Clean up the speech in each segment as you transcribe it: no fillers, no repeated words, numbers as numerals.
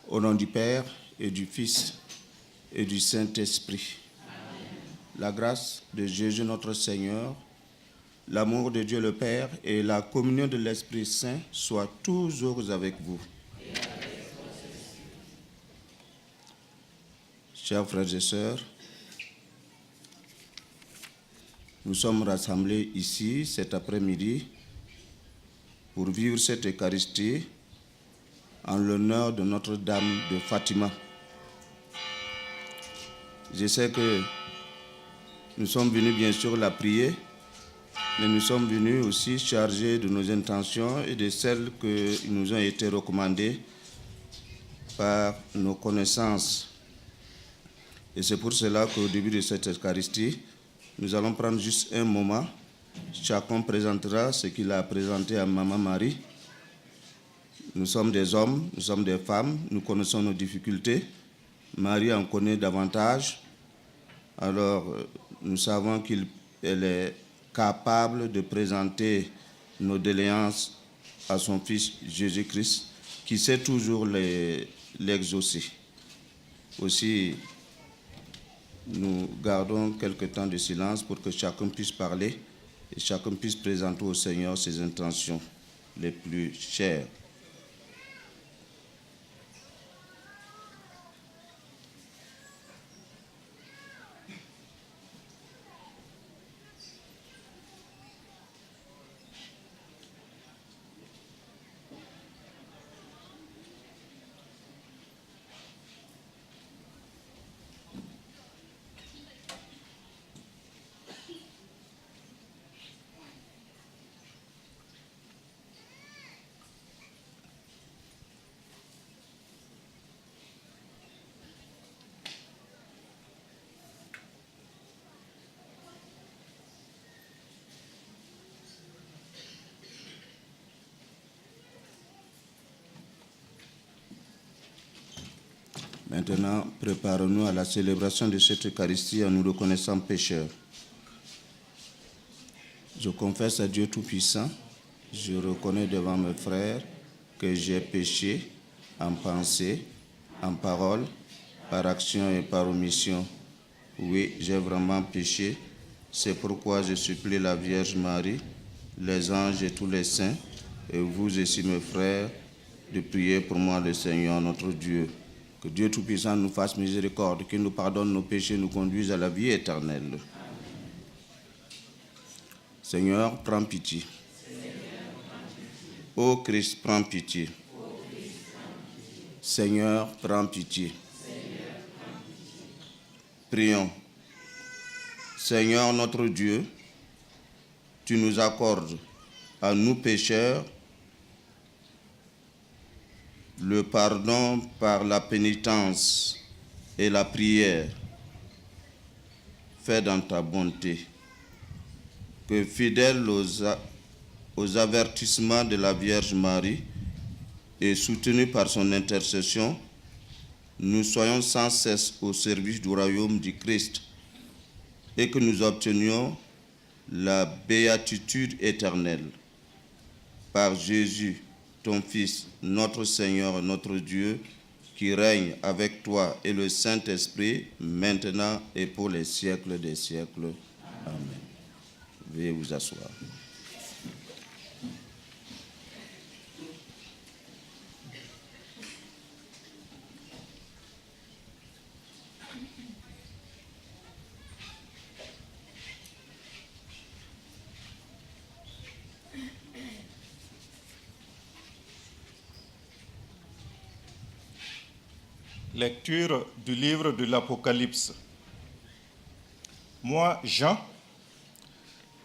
Au nom du Père et du Fils et du Saint-Esprit. La grâce de Jésus notre Seigneur, l'amour de Dieu le Père et la communion de l'Esprit Saint soient toujours avec vous. Chers frères et sœurs, nous sommes rassemblés ici cet après-midi pour vivre cette Eucharistie en l'honneur de Notre-Dame de Fatima. Je sais que nous sommes venus bien sûr la prier, mais nous sommes venus aussi chargés de nos intentions et de celles qui nous ont été recommandées par nos connaissances. Et c'est pour cela qu'au début de cette Eucharistie, nous allons prendre juste un moment. Chacun présentera ce qu'il a présenté à Maman Marie. Nous sommes des hommes, nous sommes des femmes, nous connaissons nos difficultés. Marie en connaît davantage. Alors, nous savons qu'elle est capable de présenter nos doléances à son Fils Jésus-Christ, qui sait toujours l'exaucer. Aussi, nous gardons quelque temps de silence pour que chacun puisse parler et chacun puisse présenter au Seigneur ses intentions les plus chères. Maintenant, préparons-nous à la célébration de cette Eucharistie en nous reconnaissant pécheurs. Je confesse à Dieu Tout-Puissant, je reconnais devant mes frères que j'ai péché en pensée, en parole, par action et par omission. Oui, j'ai vraiment péché. C'est pourquoi je supplie la Vierge Marie, les anges et tous les saints, et vous aussi mes frères, de prier pour moi le Seigneur notre Dieu. Que Dieu Tout-Puissant nous fasse miséricorde, qu'il nous pardonne nos péchés, nous conduise à la vie éternelle. Seigneur, prends pitié. Ô Christ, prends pitié. Seigneur, prends pitié. Prions. Seigneur notre Dieu, tu nous accordes, à nous pécheurs, le pardon par la pénitence et la prière. Fais dans ta bonté que, fidèles aux avertissements de la Vierge Marie et soutenus par son intercession, nous soyons sans cesse au service du royaume du Christ et que nous obtenions la béatitude éternelle. Par Jésus, ton Fils, notre Seigneur, notre Dieu, qui règne avec toi et le Saint-Esprit, maintenant et pour les siècles des siècles. Amen. Veuillez vous asseoir. Lecture du livre de l'Apocalypse. Moi, Jean,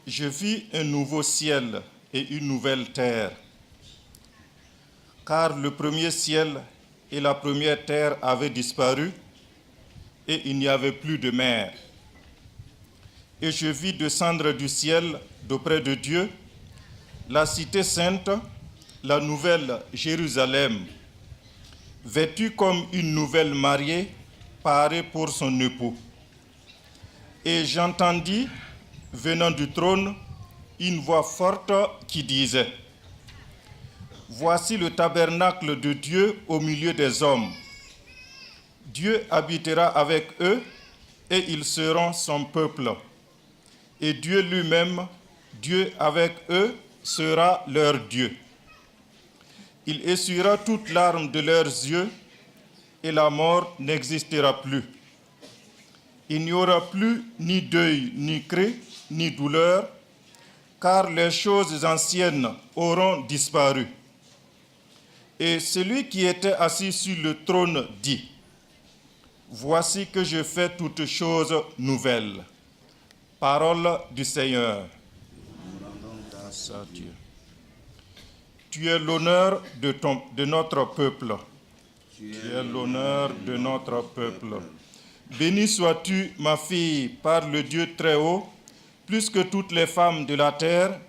je vis un nouveau ciel et une nouvelle terre, car le premier ciel et la première terre avaient disparu et il n'y avait plus de mer. et je vis descendre du ciel d'auprès de Dieu la cité sainte, la nouvelle Jérusalem, vêtue comme une nouvelle mariée, parée pour son époux. Et j'entendis, venant du trône, une voix forte qui disait: Voici le tabernacle de Dieu au milieu des hommes. Dieu habitera avec eux et ils seront son peuple. Et Dieu lui-même, Dieu avec eux, sera leur Dieu. Il essuiera toute larme de leurs yeux et la mort n'existera plus. Il n'y aura plus ni deuil, ni cri, ni douleur, car les choses anciennes auront disparu. Et celui qui était assis sur le trône dit: Voici que je fais toutes choses nouvelles. Parole du Seigneur. Grâce à Dieu. Tu es l'honneur de notre peuple. Tu es l'honneur de notre peuple. Béni sois-tu, ma fille, par le Dieu très haut, plus que toutes les femmes de la terre,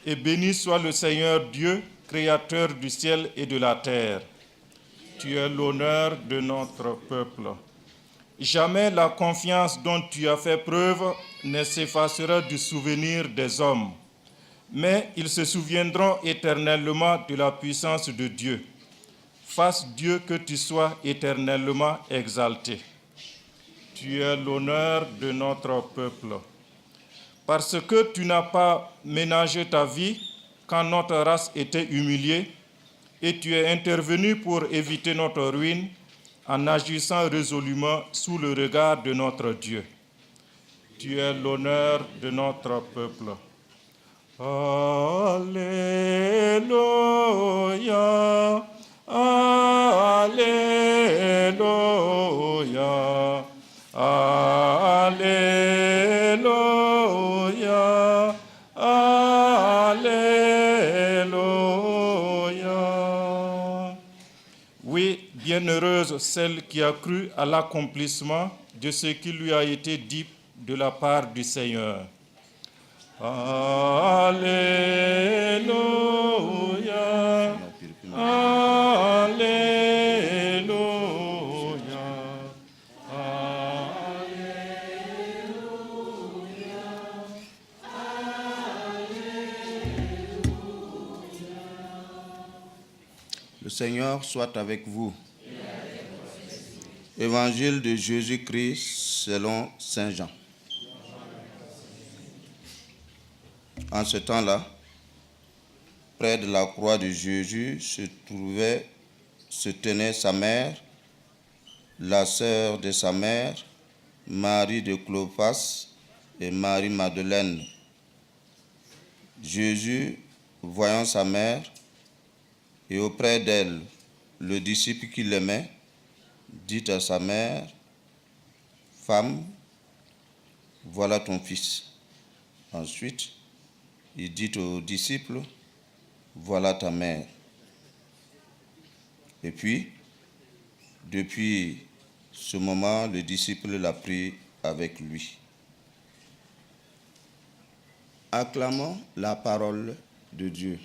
et béni soit le Seigneur Dieu, créateur du ciel et de la terre. Tu es l'honneur de notre peuple. Jamais la confiance dont tu as fait preuve ne s'effacera du souvenir des hommes, mais ils se souviendront éternellement de la puissance de Dieu. Fasse Dieu que tu sois éternellement exalté. Tu es l'honneur de notre peuple. Parce que tu n'as pas ménagé ta vie quand notre race était humiliée, et tu es intervenu pour éviter notre ruine en agissant résolument sous le regard de notre Dieu. Tu es l'honneur de notre peuple. Alléluia, Alléluia, Alléluia, Alléluia. Oui, bienheureuse celle qui a cru à l'accomplissement de ce qui lui a été dit de la part du Seigneur. Alléluia, Alléluia, Le Seigneur soit avec vous. Évangile de Jésus-Christ selon Saint Jean. En ce temps-là, près de la croix de Jésus se tenait sa mère, la sœur de sa mère, Marie de Clopas et Marie-Madeleine. Jésus, voyant sa mère et auprès d'elle le disciple qui l'aimait, dit à sa mère: Femme, voilà ton fils. Ensuite, il dit aux disciples: Voilà ta mère. Et puis, depuis ce moment, le disciple l'a pris avec lui. Acclamons la parole de Dieu.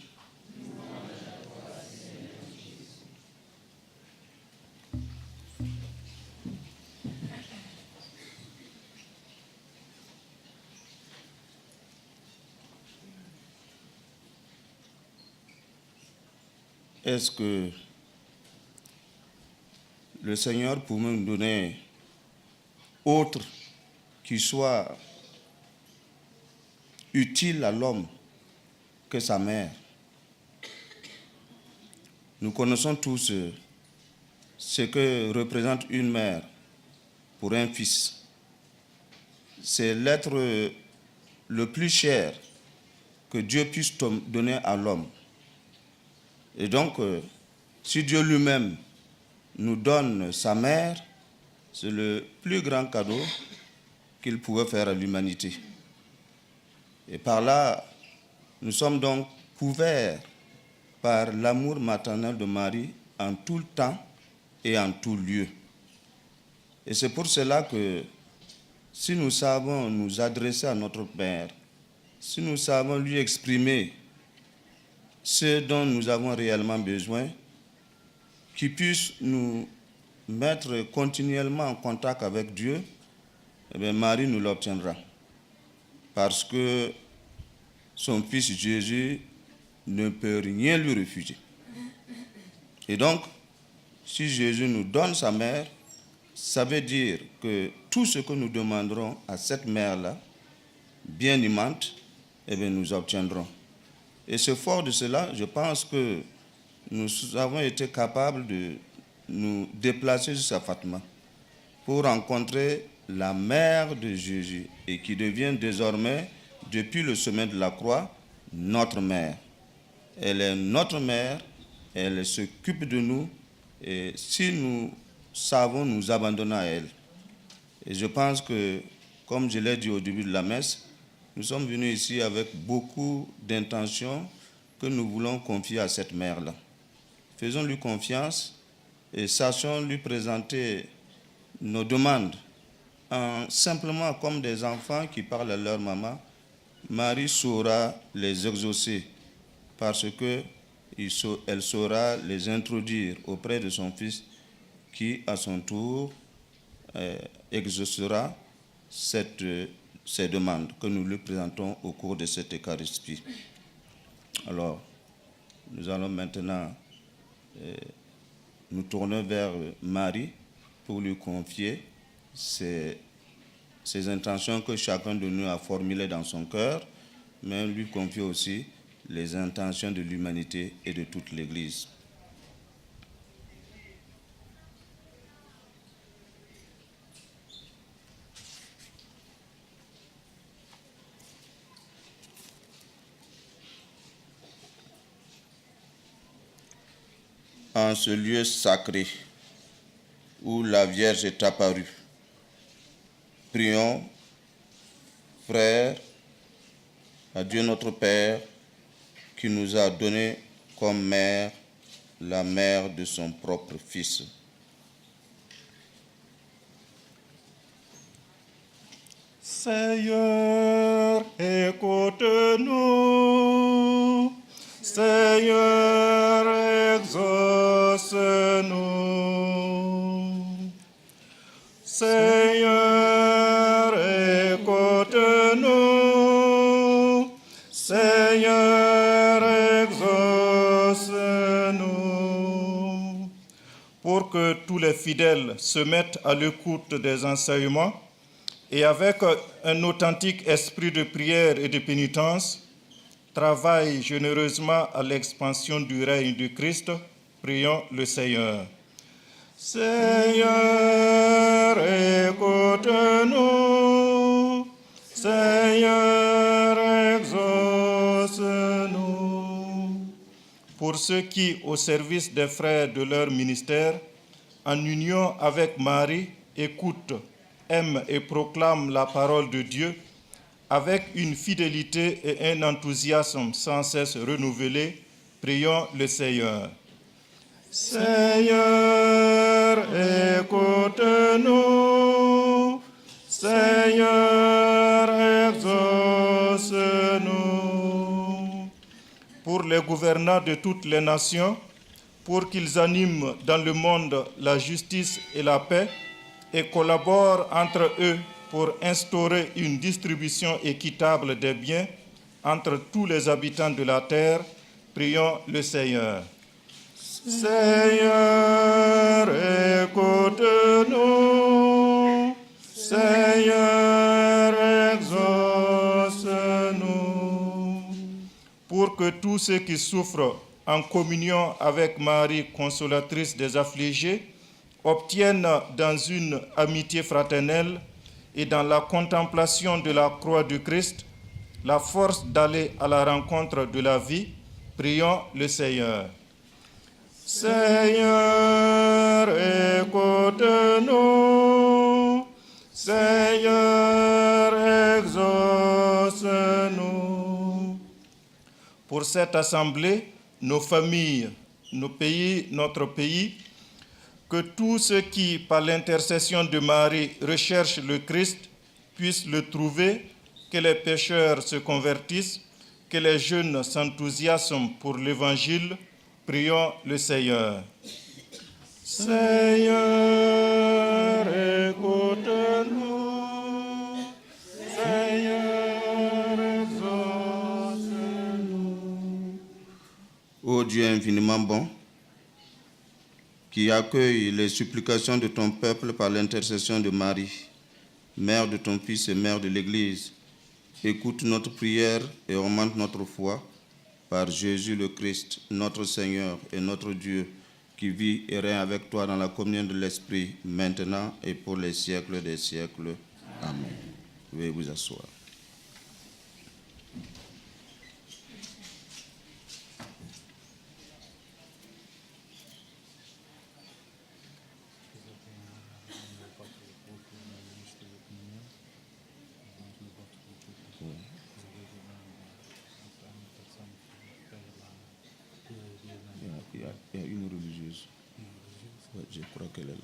Est-ce que le Seigneur peut nous donner autre qui soit utile à l'homme que sa mère? Nous connaissons tous ce que représente une mère pour un fils. C'est l'être le plus cher que Dieu puisse donner à l'homme. Et donc, si Dieu lui-même nous donne sa mère, c'est le plus grand cadeau qu'il pouvait faire à l'humanité. Et par là, nous sommes donc couverts par l'amour maternel de Marie en tout le temps et en tout lieu. Et c'est pour cela que si nous savons nous adresser à notre Père, si nous savons lui exprimer ce dont nous avons réellement besoin, qu'il puisse nous mettre continuellement en contact avec Dieu, eh bien Marie nous l'obtiendra. Parce que son fils Jésus ne peut rien lui refuser. Et donc, si Jésus nous donne sa mère, ça veut dire que tout ce que nous demanderons à cette mère-là, bien aimante, eh bien nous obtiendrons. Et c'est fort de cela, je pense que nous avons été capables de nous déplacer jusqu'à Fatima pour rencontrer la mère de Jésus et qui devient désormais, depuis le sommet de la croix, notre mère. Elle est notre mère, elle s'occupe de nous et si nous savons nous abandonner à elle. Et je pense que, comme je l'ai dit au début de la messe, nous sommes venus ici avec beaucoup d'intentions que nous voulons confier à cette mère-là. Faisons-lui confiance et sachons lui présenter nos demandes simplement comme des enfants qui parlent à leur maman. Marie saura les exaucer parce qu'elle saura les introduire auprès de son fils qui, à son tour, exaucera ces demandes que nous lui présentons au cours de cette Eucharistie. Alors, nous allons maintenant nous tourner vers Marie pour lui confier ces intentions que chacun de nous a formulées dans son cœur, mais lui confier aussi les intentions de l'humanité et de toute l'Église. En ce lieu sacré où la Vierge est apparue, prions, frères, à Dieu notre Père, qui nous a donné comme mère la mère de son propre Fils. Seigneur, écoute-nous. Seigneur, exauce-nous. Seigneur, écoute-nous. Seigneur, exauce-nous. Pour que tous les fidèles se mettent à l'écoute des enseignements et avec un authentique esprit de prière et de pénitence, travaille généreusement à l'expansion du règne du Christ. Prions le Seigneur. Seigneur, écoute-nous. Seigneur, exauce-nous. Pour ceux qui, au service des frères de leur ministère, en union avec Marie, écoutent, aiment et proclament la parole de Dieu, avec une fidélité et un enthousiasme sans cesse renouvelés, prions le Seigneur. Seigneur, écoute-nous. Seigneur, exauce-nous. Pour les gouvernants de toutes les nations, pour qu'ils animent dans le monde la justice et la paix et collaborent entre eux pour instaurer une distribution équitable des biens entre tous les habitants de la terre, prions le Seigneur. Seigneur, écoute-nous. Seigneur, exauce-nous. Pour que tous ceux qui souffrent en communion avec Marie, consolatrice des affligés, obtiennent dans une amitié fraternelle et dans la contemplation de la croix du Christ, la force d'aller à la rencontre de la vie, prions le Seigneur. Seigneur, écoute-nous. Seigneur, exauce-nous. Pour cette assemblée, nos familles, nos pays, notre pays, que tous ceux qui, par l'intercession de Marie, recherchent le Christ puissent le trouver, que les pécheurs se convertissent, que les jeunes s'enthousiasment pour l'Évangile. Prions le Seigneur. Seigneur, écoute-nous. Seigneur, exauce-nous. Ô Dieu infiniment bon, qui accueille les supplications de ton peuple par l'intercession de Marie, mère de ton Fils et mère de l'Église, écoute notre prière et augmente notre foi par Jésus le Christ, notre Seigneur et notre Dieu, qui vit et règne avec toi dans la communion de l'Esprit, maintenant et pour les siècles des siècles. Amen. Veuillez vous asseoir. Il y a une religieuse. Ouais, je crois qu'elle est là.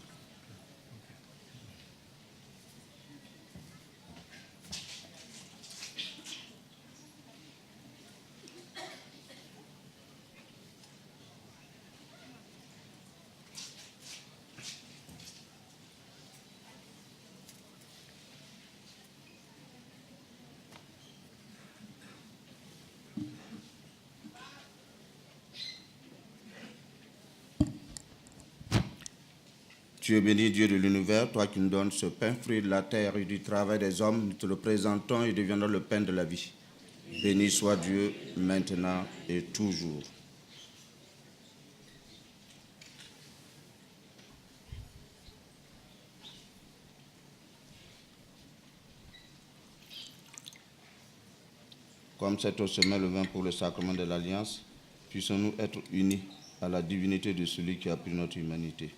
Tu es béni, Dieu de l'univers, toi qui nous donnes ce pain, fruit de la terre et du travail des hommes, nous te le présentons et deviendra le pain de la vie. Béni soit Dieu, maintenant et toujours. Comme cet eau se met le vin pour le sacrement de l'Alliance, puissons-nous être unis à la divinité de celui qui a pris notre humanité.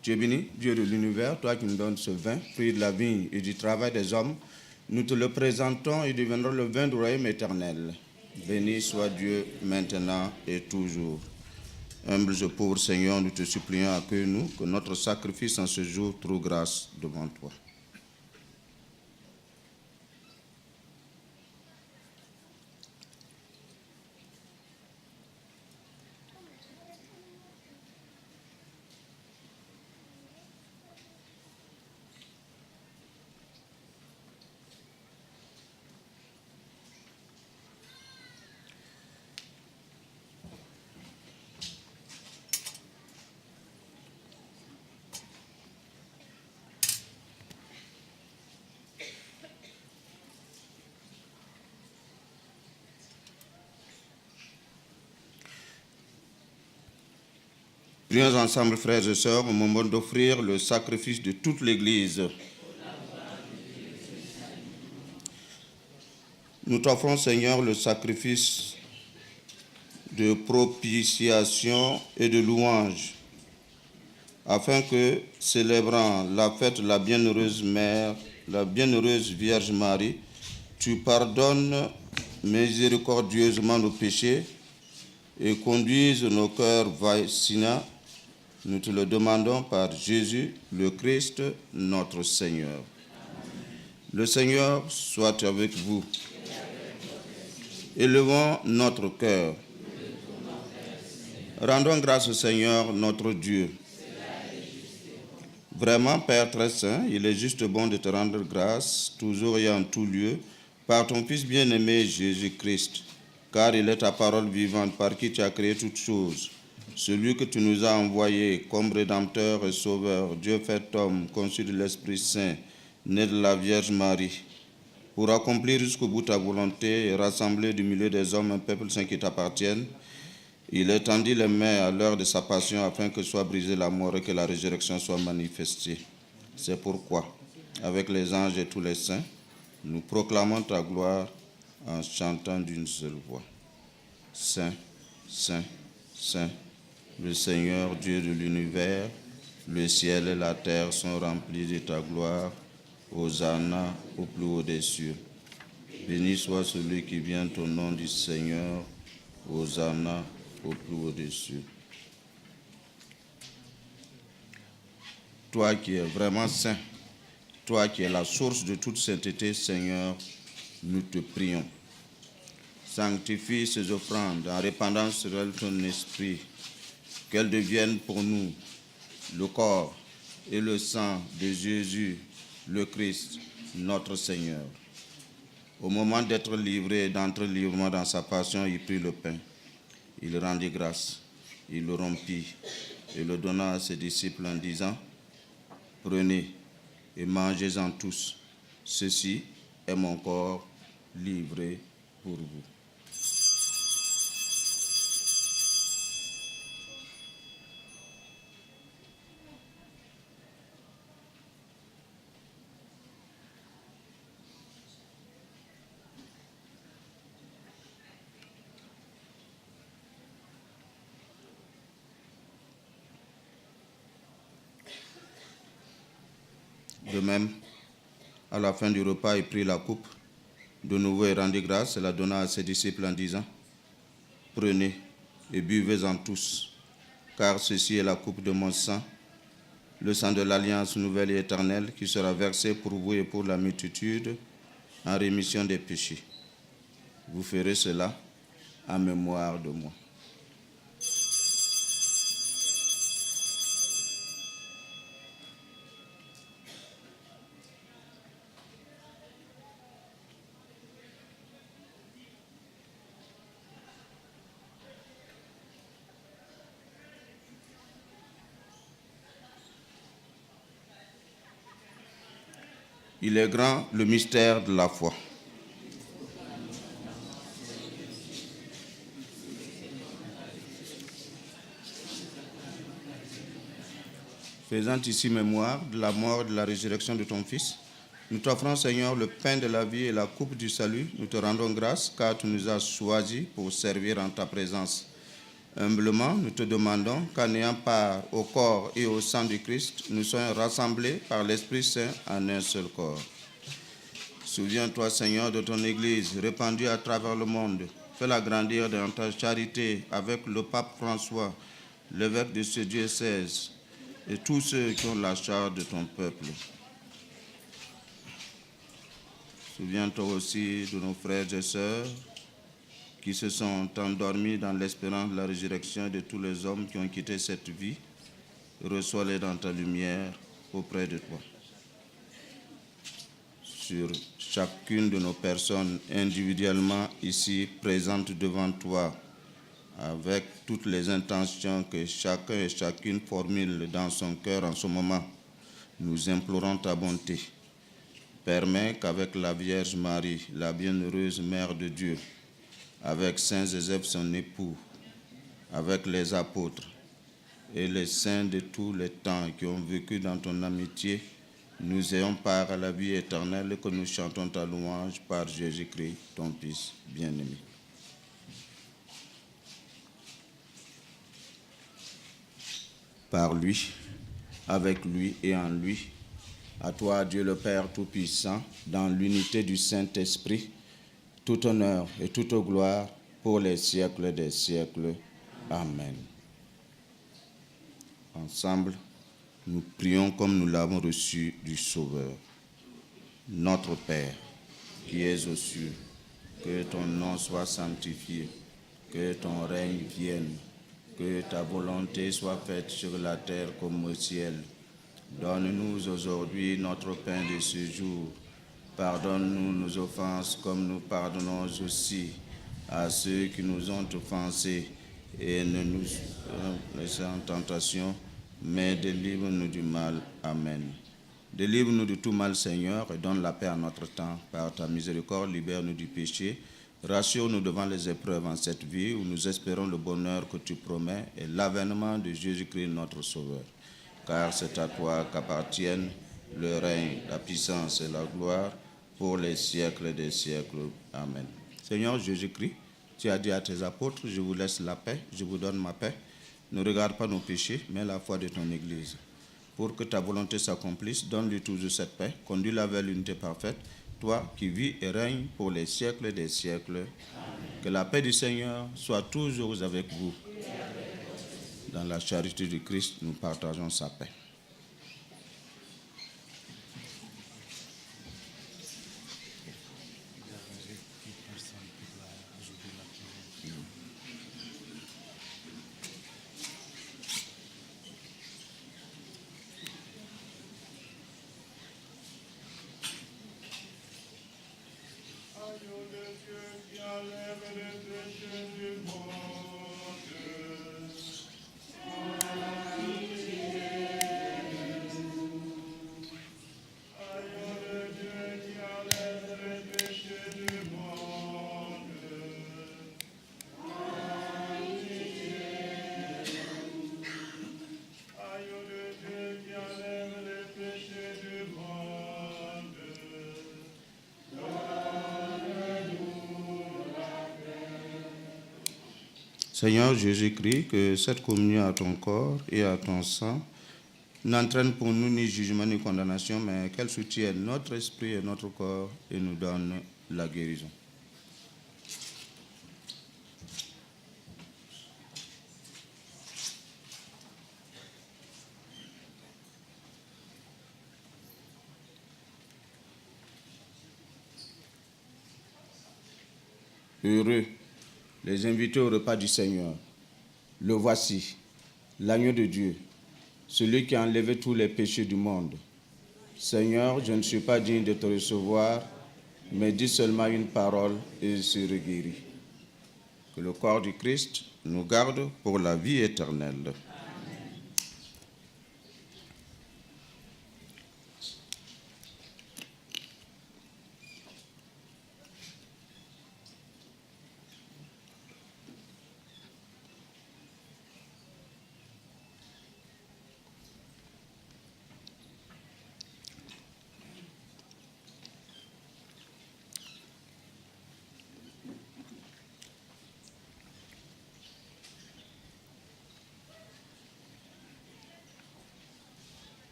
Tu es béni, Dieu de l'univers, toi qui nous donnes ce vin, fruit de la vigne et du travail des hommes, nous te le présentons et deviendra le vin du royaume éternel. Béni soit Dieu maintenant et toujours. Humbles et pauvres Seigneur, nous te supplions, accueille-nous, que notre sacrifice en ce jour trouve grâce devant toi. Prions ensemble, frères et sœurs, au moment d'offrir le sacrifice de toute l'Église. Nous t'offrons, Seigneur, le sacrifice de propitiation et de louange, afin que, célébrant la fête de la bienheureuse Mère, la bienheureuse Vierge Marie, tu pardonnes miséricordieusement nos péchés et conduises nos cœurs vaccinants. Nous te le demandons par Jésus, le Christ, notre Seigneur. Le Seigneur soit avec vous. Élevons notre cœur. Rendons grâce au Seigneur, notre Dieu. Vraiment, Père très saint, il est juste bon de te rendre grâce, toujours et en tout lieu, par ton Fils bien-aimé Jésus-Christ, car il est ta parole vivante par qui tu as créé toutes choses. Celui que tu nous as envoyé comme Rédempteur et Sauveur, Dieu fait homme, conçu de l'Esprit Saint, né de la Vierge Marie, pour accomplir jusqu'au bout ta volonté et rassembler du milieu des hommes un peuple saint qui t'appartienne. Il étendit les mains à l'heure de sa passion afin que soit brisée la mort et que la résurrection soit manifestée. C'est pourquoi, avec les anges et tous les saints, nous proclamons ta gloire en chantant d'une seule voix. Saint, Saint, Saint, le Seigneur Dieu de l'univers, le ciel et la terre sont remplis de ta gloire. Hosanna au plus haut des cieux. Béni soit celui qui vient au nom du Seigneur. Hosanna au plus haut des cieux. toi qui es vraiment saint, toi qui es la source de toute sainteté, Seigneur, nous te prions. Sanctifie ces offrandes en répandant sur elles ton esprit, qu'elles deviennent pour nous le corps et le sang de Jésus, le Christ, notre Seigneur. Au moment d'être livré, d'entrer librement dans sa passion, il prit le pain. Il rendit grâce, il le rompit et le donna à ses disciples en disant, « Prenez et mangez-en tous. Ceci est mon corps livré pour vous. » De même, à la fin du repas, il prit la coupe. De nouveau, il rendit grâce et la donna à ses disciples en disant, « Prenez et buvez-en tous, car ceci est la coupe de mon sang, le sang de l'alliance nouvelle et éternelle qui sera versé pour vous et pour la multitude en rémission des péchés. Vous ferez cela en mémoire de moi. » Il est grand le mystère de la foi. Faisant ici mémoire de la mort et de la résurrection de ton Fils, nous t'offrons, Seigneur, le pain de la vie et la coupe du salut. Nous te rendons grâce car tu nous as choisis pour servir en ta présence. Humblement, nous te demandons qu'en ayant part au corps et au sang du Christ, nous soyons rassemblés par l'Esprit Saint en un seul corps. Souviens-toi, Seigneur, de ton Église répandue à travers le monde. Fais-la grandir dans ta charité avec le pape François, l'évêque de ce diocèse et tous ceux qui ont la charge de ton peuple. Souviens-toi aussi de nos frères et sœurs qui se sont endormis dans l'espérance de la résurrection de tous les hommes qui ont quitté cette vie. Reçois-les dans ta lumière auprès de toi. Sur chacune de nos personnes individuellement ici présentes devant toi, avec toutes les intentions que chacun et chacune formule dans son cœur en ce moment, nous implorons ta bonté. Permets qu'avec la Vierge Marie, la bienheureuse Mère de Dieu, avec Saint Joseph son époux, avec les apôtres et les saints de tous les temps qui ont vécu dans ton amitié, nous ayons part à la vie éternelle et que nous chantons ta louange par Jésus-Christ, ton Fils bien-aimé. Par lui, avec lui et en lui, à toi, Dieu le Père Tout-Puissant, dans l'unité du Saint-Esprit, tout honneur et toute gloire pour les siècles des siècles. Amen. Ensemble, nous prions comme nous l'avons reçu du Sauveur. Notre Père, qui es aux cieux, que ton nom soit sanctifié, que ton règne vienne, que ta volonté soit faite sur la terre comme au ciel. Donne-nous aujourd'hui notre pain de ce jour. Pardonne-nous nos offenses comme nous pardonnons aussi à ceux qui nous ont offensés. Et ne nous laisse en tentation, mais délivre-nous du mal. Amen. Délivre-nous de tout mal, Seigneur, et donne la paix à notre temps. Par ta miséricorde, libère-nous du péché. Rassure-nous devant les épreuves en cette vie où nous espérons le bonheur que tu promets et l'avènement de Jésus-Christ, notre Sauveur. Car c'est à toi qu'appartiennent le règne, la puissance et la gloire pour les siècles des siècles. Amen. Seigneur Jésus-Christ, tu as dit à tes apôtres, je vous laisse la paix, je vous donne ma paix. Ne regarde pas nos péchés, mais la foi de ton Église. Pour que ta volonté s'accomplisse, donne-lui toujours cette paix, conduis-la vers l'unité parfaite, toi qui vis et règnes pour les siècles des siècles. Amen. Que la paix du Seigneur soit toujours avec vous. Dans la charité du Christ, nous partageons sa paix. Seigneur Jésus-Christ, que cette communion à ton corps et à ton sang n'entraîne pour nous ni jugement ni condamnation, mais qu'elle soutienne notre esprit et notre corps et nous donne la guérison. Heureux les invités au repas du Seigneur. Le voici, l'agneau de Dieu, celui qui a enlevé tous les péchés du monde. Seigneur, je ne suis pas digne de te recevoir, mais dis seulement une parole et je serai guéri. Que le corps du Christ nous garde pour la vie éternelle.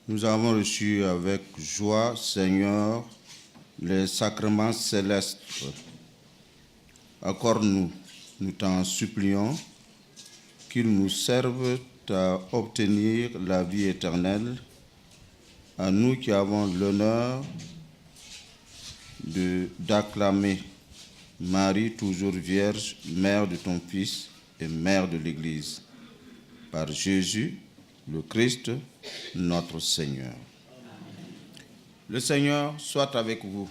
Nous avons reçu avec joie, Seigneur, les sacrements célestes. Accorde-nous, nous t'en supplions, qu'ils nous servent à obtenir la vie éternelle, à nous qui avons l'honneur d'acclamer Marie, toujours Vierge, Mère de ton Fils et Mère de l'Église, par Jésus, le Christ, notre Seigneur. Le Seigneur soit avec vous.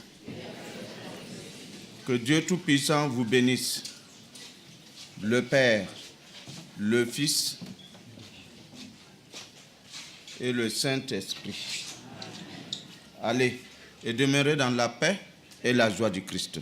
Que Dieu Tout-Puissant vous bénisse, le Père, le Fils et le Saint-Esprit. Allez et demeurez dans la paix et la joie du Christ.